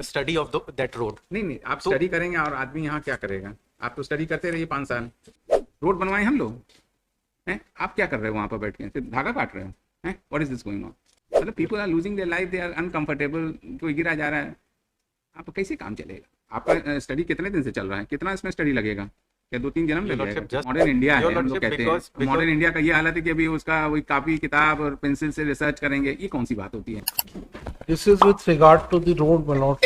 study of that road. नहीं, आप study करेंगे और आदमी यहाँ क्या करेगा? आप तो स्टडी करते रहिए 5 साल। रोड बनवाए हम लोग हैं, आप क्या कर रहे हो वहाँ पर बैठ के? सिर्फ धागा काट रहे हो हैं? What is this going on? मतलब people are losing their life, they are uncomfortable, कोई गिरा जा रहा है, आप कैसे काम चलेगा? आपका स्टडी कितने दिन से चल रहा है? कितना इसमें स्टडी लगेगा? क्या 2-3 जन्म लग जाएगा? मॉडर्न इंडिया है, हम लोग कहते हैं मॉडर्न इंडिया का ये हालत है कि अभी उसका वही कॉपी किताब और पेंसिल से रिसर्च करेंगे, ये कौन सी बात होती है? This is with regard to the road, my lord.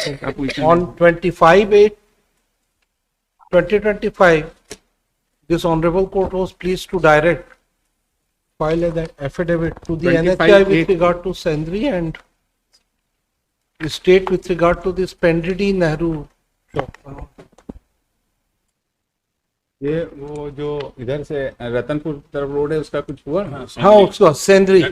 On 25/8/2025, this honorable court was pleased to direct file an affidavit to the NHI with regard to Sendri and the state with regard to this Pendredi Nehru shop. ये वो जो इधर से रतनपुर तरफ road है उसका कुछ हुआ? हाँ, उसका Sendri.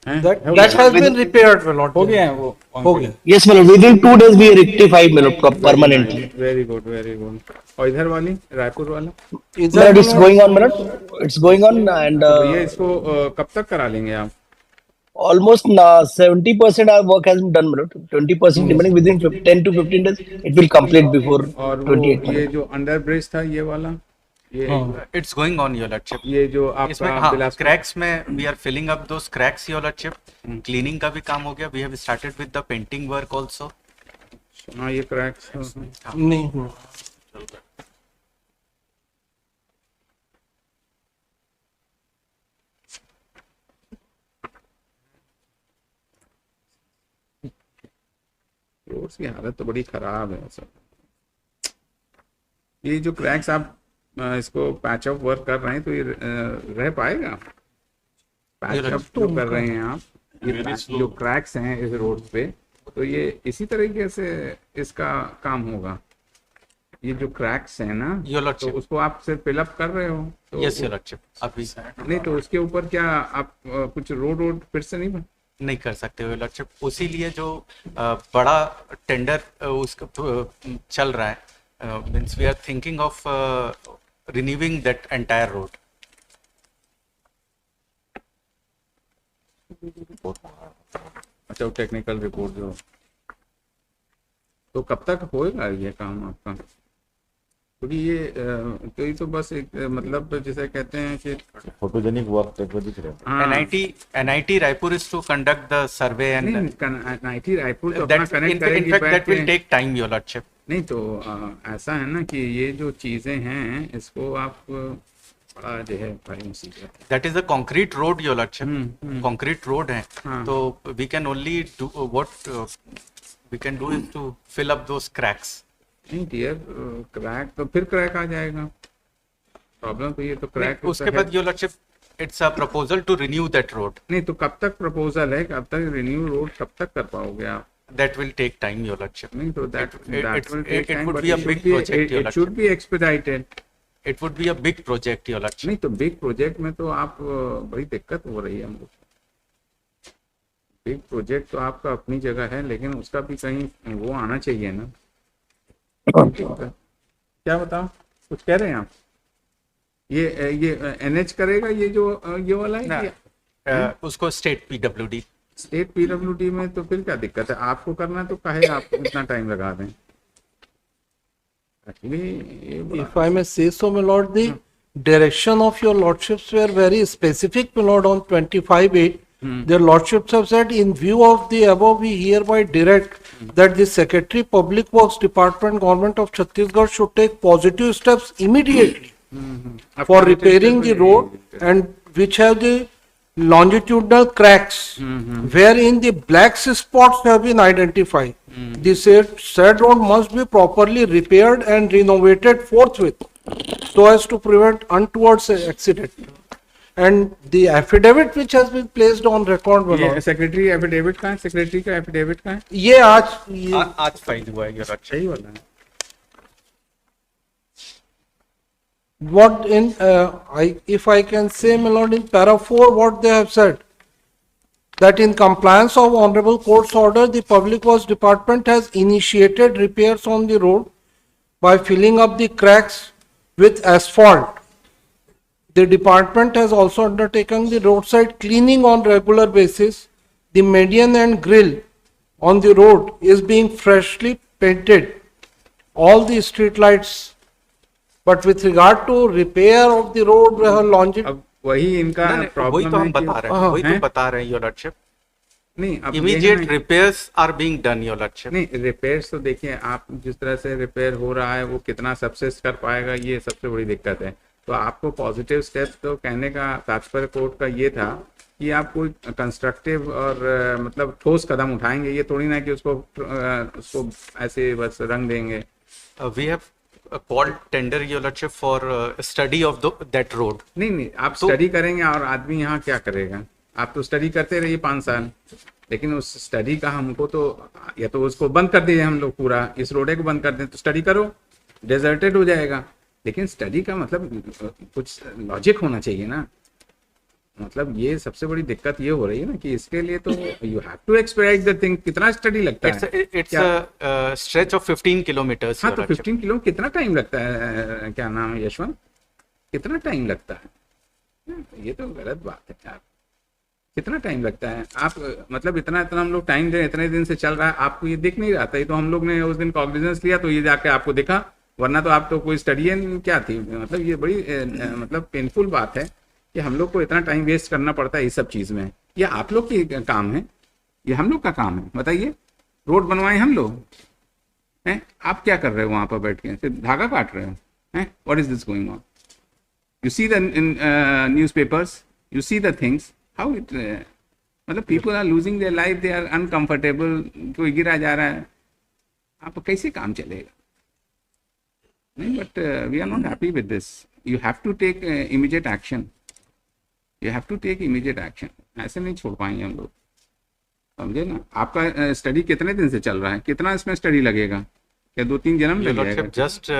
That has been repaired, my lord. हो गया है वो? हो गया. Yes, my lord. Within 2 days we rectify, my lord, permanently. Very good, very good. और इधर वाली रायपुर वाला My lord, it's going on, my lord. It's going on, and ये इसको कब तक करा लेंगे आप? almost 70% our work has been done, my lord. 20% remaining. Within 10 to 15 days, it will complete before और वो 28. ये जो अंडर ब्रिज था ये वाला, ये It's going on, your lordship. ये जो इसमें आपका हाँ, बिलासपुर क्रैक्स में we are filling up those cracks, your lordship. Cleaning का भी काम हो गया। We have started with the painting work also. हाँ, ये क्रैक्स नहीं हुआ. रोड्स की हालत तो बड़ी खराब है सब। ये जो क्रैक्स आप इसको पैच अप वर्क कर रहे हैं तो ये रह पाएगा? पैच अप तो कर रहे हैं आप, ये जो क्रैक्स हैं इस रोड पे, तो ये इसी तरीके से इसका काम होगा? ये जो क्रैक्स है ना, योर तो लॉर्डशिप, उसको आप सिर्फ फिलअप कर रहे हो तो यस योर लॉर्डशिप। अभी नहीं तो उसके ऊपर क्या आप कुछ रोड फिर से नहीं नहीं कर सकते हो लॉर्डशिप। उसी लिए जो बड़ा टेंडर उसका चल रहा है, means we are thinking of renewing that entire road. अच्छा, वो टेक्निकल रिपोर्ट जो, तो कब तक होएगा ये काम आपका? क्योंकि ये तो बस एक मतलब जिसे कहते हैं कि फोटोजेनिक वर्क टाइप का दिख रहा है। NIT Raipur is to conduct the survey and NIT Raipur तो अपना कनेक्ट करेगी, in fact that will take time your lordship. नहीं तो ऐसा है ना कि ये जो चीजें हैं इसको आप बड़ा जो है भाई मुसीबत, that is a concrete road your lordship. Concrete road है, तो we can only do what we can do is to fill up those cracks. नहीं डियर, क्रैक तो फिर क्रैक आ जाएगा। प्रॉब्लम तो ये तो क्रैक उसके बाद your lordship it's a proposal to renew that road. नहीं तो कब तक प्रपोजल है, कब तक रिन्यू रोड कब तक कर पाओगे आप? That will take time, your lordship. नहीं तो that will take it time, would but be a big project, your it should lordship. be expedited. It would be a big project, your lordship. नहीं तो big project में तो आप बड़ी दिक्कत हो रही है हम लोग। बिग प्रोजेक्ट तो आपका अपनी जगह है, लेकिन उसका भी कहीं वो आना चाहिए ना। क्या बताओ, कुछ कह रहे हैं आप? ये NH करेगा ये जो ये वाला है उसको स्टेट PWD। स्टेट PWD में तो फिर क्या दिक्कत है? आपको करना है तो काहे आप इतना टाइम लगा दें? If I may say so, my lord, the direction of your lordships were very specific, my lord. On 25/8, their lordships have said, in view of the above, we hereby direct that the Secretary Public Works Department, Government of Chhattisgarh, should take positive steps immediately for repairing the road, and which have the longitudinal cracks wherein the black spots have been identified. The said road must be properly repaired and renovated forthwith so as to prevent untoward accident. And the affidavit which has been placed on record, my lord, secretary affidavit का है, secretary का affidavit का है, ये आज file हुआ है your lordship. सही वाला है। what in if I can say, my lord, in para 4 what they have said, that in compliance of honorable court's order, the Public Works Department has initiated repairs on the road by filling up the cracks with asphalt. The department has also undertaken the roadside cleaning on regular basis. The median and grill on the road is being freshly painted, all the street lights. But with regard to repair of the road, we have launched it. अब वही इनका नहीं, वही problem तो है हम बता रहे हैं, हाँ, वही तो हैं? बता रहे हैं योर लॉर्डशिप. नहीं अब ये है इमीडिएट ना- repairs are being done your lordship. नहीं रिपेयर्स तो देखिए आप जिस तरह से रिपेयर हो रहा है वो कितना सक्सेस कर पाएगा ये सबसे बड़ी दिक्कत है. तो आपको पॉजिटिव स्टेप्स तो कहने का तात्पर्य कोर्ट का ये था कि आप कोई कंस्ट्रक्टिव और मतलब ठोस कदम उठाएंगे. ये थोड़ी ना कि उसको ऐसे बस रंग देंगे. We have called tender your lordship for study of that road. नहीं आप स्टडी करेंगे और आदमी यहाँ क्या करेगा. आप तो स्टडी करते रहिए 5 साल, लेकिन उस स्टडी का हमको तो या तो उसको बंद कर दिए हम लोग, पूरा इस रोडे को बंद कर दें तो स्टडी करो, डेजर्टेड हो जाएगा. लेकिन स्टडी का मतलब कुछ लॉजिक होना चाहिए ना. मतलब ये सबसे बड़ी दिक्कत ये हो रही है ना कि इसके लिए तो you have to expect the thing. कितना स्टडी लगता है. It's a stretch of 15 kilometres. हाँ तो 15 किलो कितना टाइम लगता है. क्या नाम है यशवंत, कितना टाइम लगता है. ये तो गलत बात है यार. कितना टाइम लगता है. आप मतलब इतना हम लोग टाइम दे, इतने दिन से चल रहा है, आपको ये दिख नहीं रहा था. ये तो हम लोग ने उस दिन कॉग्निजेंस लिया तो ये जाके आपको दिखा, वरना तो आप तो कोई स्टडी क्या थी. मतलब ये बड़ी मतलब पेनफुल बात है कि हम लोग को इतना टाइम वेस्ट करना पड़ता है इस सब चीज में. ये आप लोग की काम है, ये हम लोग का काम है. बताइए, रोड बनवाए हम लोग हैं, आप क्या कर रहे हो वहां पर बैठ के, सिर्फ धागा काट रहे हो हैं. What is this going on. You see the newspapers, you see the things how it मतलब people are losing their life, they are uncomfortable. कोई गिरा जा रहा है, आप कैसे काम चलेगा. नहीं but we are not happy with this. You have to take immediate action. You have to take immediate action. ऐसे नहीं छोड़ पाएंगे हम लोग, समझे ना. आपका स्टडी कितने दिन से चल रहा है, कितना इसमें स्टडी लगेगा. क्या 2-3 जन्म लग जाएगा. Just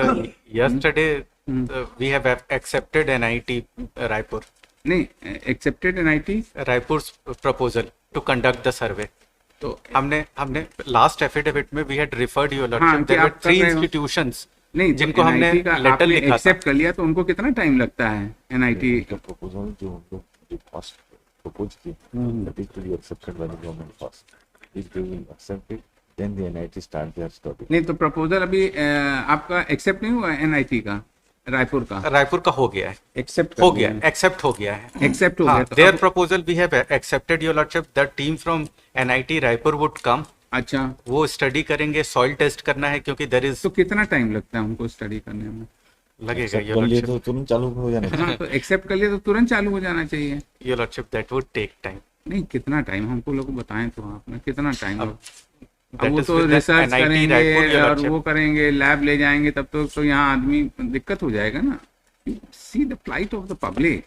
yesterday we have accepted NIT Raipur. नहीं accepted NIT Raipur's proposal to conduct the survey. तो हमने लास्ट एफिडेविट में वी हैड रिफर्ड योर हाँ, लॉर्डशिप कि देयर वर आप कर 3 रहे हो। इंस्टीट्यूशंस नहीं जिनको हमने NIT का लेटर आपने लिखा था. एक्सेप्ट कर लिया तो उनको कितना टाइम लगता है एनआईटी. The proposal जो हम लोग फर्स्ट प्रपोज की, that is to be accepted by the government first. If they will accept it, then the NIT start their study. नहीं तो प्रपोजल अभी आपका एक्सेप्ट नहीं हुआ एनआईटी का, रायपुर का. रायपुर का हो गया है, एक्सेप्ट हो गया, एक्सेप्ट हो गया है. एक्सेप्ट हो गया. तो देयर अब- proposal we have accepted your lordship. The team from NIT Raipur would come. अच्छा वो स्टडी करेंगे, सॉइल टेस्ट करना है क्योंकि देयर इज तो कितना टाइम लगता है उनको स्टडी करने में. लगेगा Accept योर कर लिए लॉर्डशिप. तो तुरंत चालू हो जाना. हाँ तो एक्सेप्ट कर लिया तो तुरंत चालू हो जाना चाहिए. Your lordship that would take time. नहीं कितना टाइम हमको लोग बताएं तो आपने कितना टाइम. अब अब that वो is तो with the रिसर्च NIT करेंगे रायपुर, your और lordship. वो करेंगे, लैब ले जाएंगे, तब तो यहाँ आदमी दिक्कत हो जाएगा ना. See the flight of the public.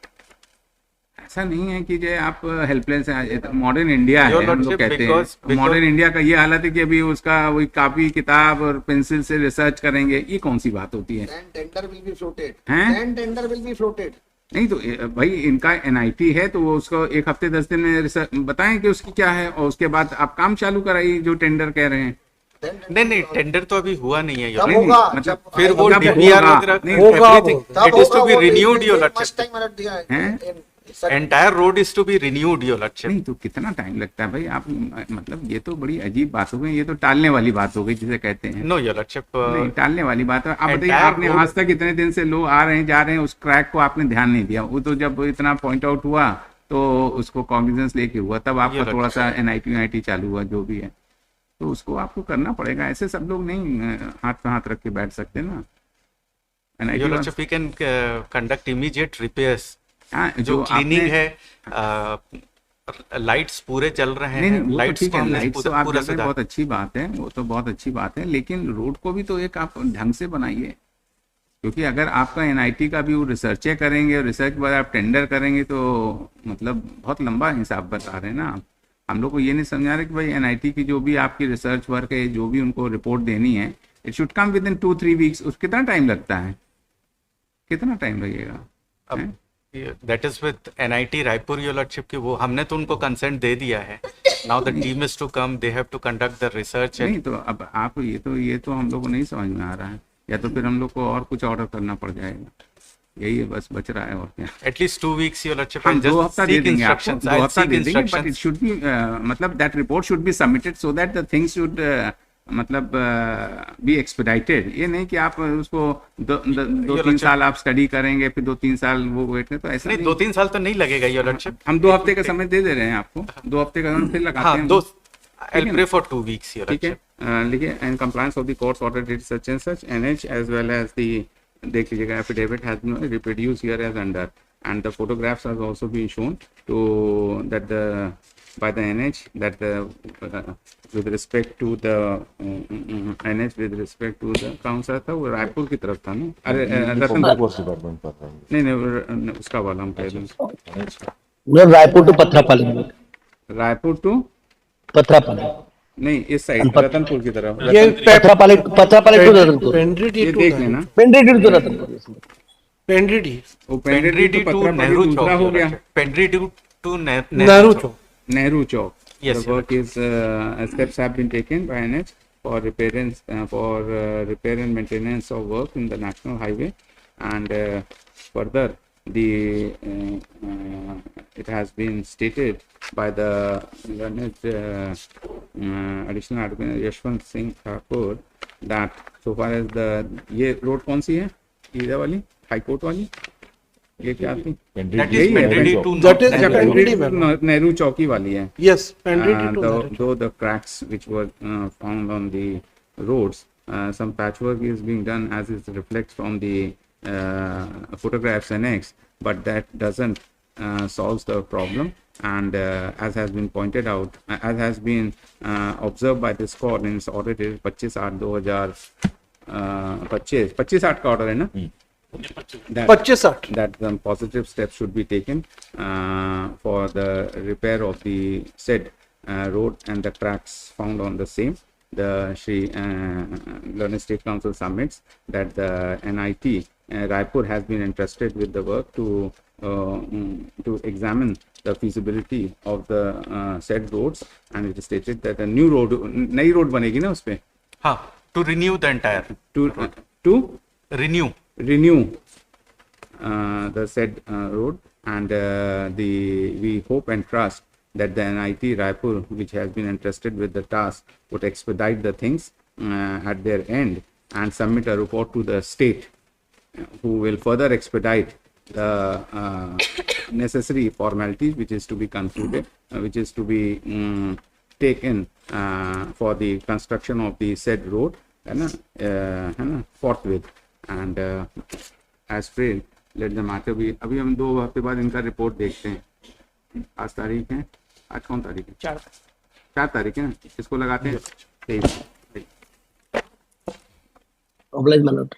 ऐसा नहीं है कि जो आप हेल्पलेस है. मॉडर्न इंडिया है Your हम लोग lordship, कहते because- हैं. मॉडर्न इंडिया का ये हालत है कि अभी उसका वही कॉपी किताब और पेंसिल से रिसर्च करेंगे. ये कौन सी बात होती है. Then tender will be floated. हैं? Then tender will be floated. नहीं तो भाई इनका एनआईटी है तो वो उसको 1 हफ्ते 10 दिन में रिसर्च बताएं कि उसकी क्या है, और उसके बाद आप काम चालू कराइए जो टेंडर कह रहे हैं. Then tender नहीं will be टेंडर तो अभी हुआ नहीं है योर तब नहीं, होगा मतलब जब फिर वो जब DPR होगा, वगैरह नहीं, होगा everything तब it is to होगा, be वो renewed your much lordship. time मैंने दिया है. हैं? Entire road is to be renewed your lordship. नहीं तो कितना टाइम लगता है भाई. आप मतलब ये तो बड़ी अजीब बात हो गई. ये तो टालने वाली बात हो गई जिसे कहते हैं. No your lordship. नहीं टालने वाली बात है. आप बताइए, entire आपने road- आज तक इतने दिन से लोग आ रहे हैं जा रहे हैं, उस क्रैक को आपने ध्यान नहीं दिया. वो तो जब इतना पॉइंट आउट हुआ तो उसको कॉग्निजेंस लेके हुआ, तब आपका ये थोड़ा सा एनआईटी चालू हुआ जो भी है. तो उसको आपको करना पड़ेगा. ऐसे सब लोग नहीं हाथ पे हाथ रख के बैठ सकते ना. Your NIT lordship we can conduct immediate repairs. हाँ जो जो क्लीनिंग आपने है, लाइट्स पूरे चल रहे नहीं हैं. नहीं वो तो लाइट्स ठीक को है. हमने लाइट्स तो आप पूरा जल रहे हैं, बहुत अच्छी बात है. वो तो बहुत अच्छी बात है, लेकिन रोड को भी तो एक आप ढंग से बनाइए. क्योंकि अगर आपका एनआईटी का भी वो रिसर्चें करेंगे और रिसर्च के बाद आप टेंडर करेंगे तो मतलब बहुत लंबा हिसाब बता रहे हैं ना आप. हम लोग को ये नहीं समझा रहे कि भाई एनआईटी की जो भी आपकी रिसर्च वर्क है, जो भी उनको रिपोर्ट देनी है, it should come with in 2-3 weeks. उस कितना टाइम लगता है, कितना टाइम लगेगा. अब that is with NIT Raipur your lordship की वो हमने तो उनको कंसेंट दे दिया है. Now the team is to come, they have to conduct the research. नहीं तो अब आप ये तो हम लोग को नहीं समझ में आ रहा है. या तो फिर हम लोग को और कुछ ऑर्डर करना पड़ जाएगा. यही बस बच रहा है और क्या। At least 2 weeks, Your Lordship. हम I'll 2 just हफ्ता दे seek देंगे आपको, instructions. 2 I'll हफ्ता seek दे देंगे, but it instructions. should be मतलब that report should be submitted so that the things should मतलब be expedited। ये नहीं कि आप उसको 2-3 साल आप स्टडी करेंगे फिर 2-3 साल वो वेट करें, तो ऐसा नहीं, नहीं। 2-3 साल तो नहीं लगेगा, Your Lordship. हम 2 हफ्ते का समय दे दे रहे हैं आपको, 2 हफ्ते का समय फिर लगाते हाँ, हैं। 2 है I'll ना? pray for 2 weeks, Your ठीक है, Lordship. लिखिए in compliance of the court's order date such and such NH as well as the, देख लीजिएगा, affidavit has been reproduce here as under and the photographs has also been shown to that the by the NH that the with respect to the NH with respect to the कौन सा था वो, रायपुर की तरफ था ना, अरे Ratanpur, course department पर रहा हूँ। नहीं उसका वाला हम कह रहे हैं, No, Raipur to Patrapali. Raipur to, Patrapali. नहीं इस साइड रतनपुर की तरफ, ये Patrapali to Ratanpur. पेंड्रिडी ये टू देख लेना, Pendri to Ratanpur. पेंड्रिडी वो Pendri पेंड्री to पत्रापली Nehru दूसरा Chowk, हो Your गया, Lordship. Pendri to Nehru Chowk. Nehru Chowk. Yes, The work is steps have been taken by NH for repair and maintenance of work in the national highway, and further the it has been stated by the learned additional advocate Yashwant Singh Thakur that so far as the, ये road कौन सी है, ये वाली high court वाली, ये क्या थी? That यही is है, Pendri to That is अच्छा, Nehru. Pendri पेंड्री नेहरू चौकी वाली है। यस पेंड्रिडी to Nehru Chowk. Though the cracks which were found on the roads, some patchwork is being done as it reflects from the photographs annexed, but that doesn't solves the problem. And as has been pointed out, as has been observed by this court in its order dated 25/8/2025, 25/8 का order है ना? That- 25-60 that the positive steps should be taken for the repair of the said road and the cracks found on the same. The Shri Learned State Council submits that the NIT Raipur has been entrusted with the work to examine the feasibility of the said roads, and it is stated that a new road, नई road बनेगी ना उसपे, हाँ, to renew the entire, to renew. renew the said road, and we hope and trust that the NIT Raipur, which has been entrusted with the task, would expedite the things at their end and submit a report to the state, who will further expedite the necessary formalities which is to be concluded, which is to be taken for the construction of the said road, है ना, forthwith. And as prayed, let the matter be. अभी हम 2 हफ्ते बाद इनका report देखते हैं। आज तारीख है, आज कौन तारीख है? 4 तारीख है ना, इसको लगाते हैं 23। Oblige, my lord.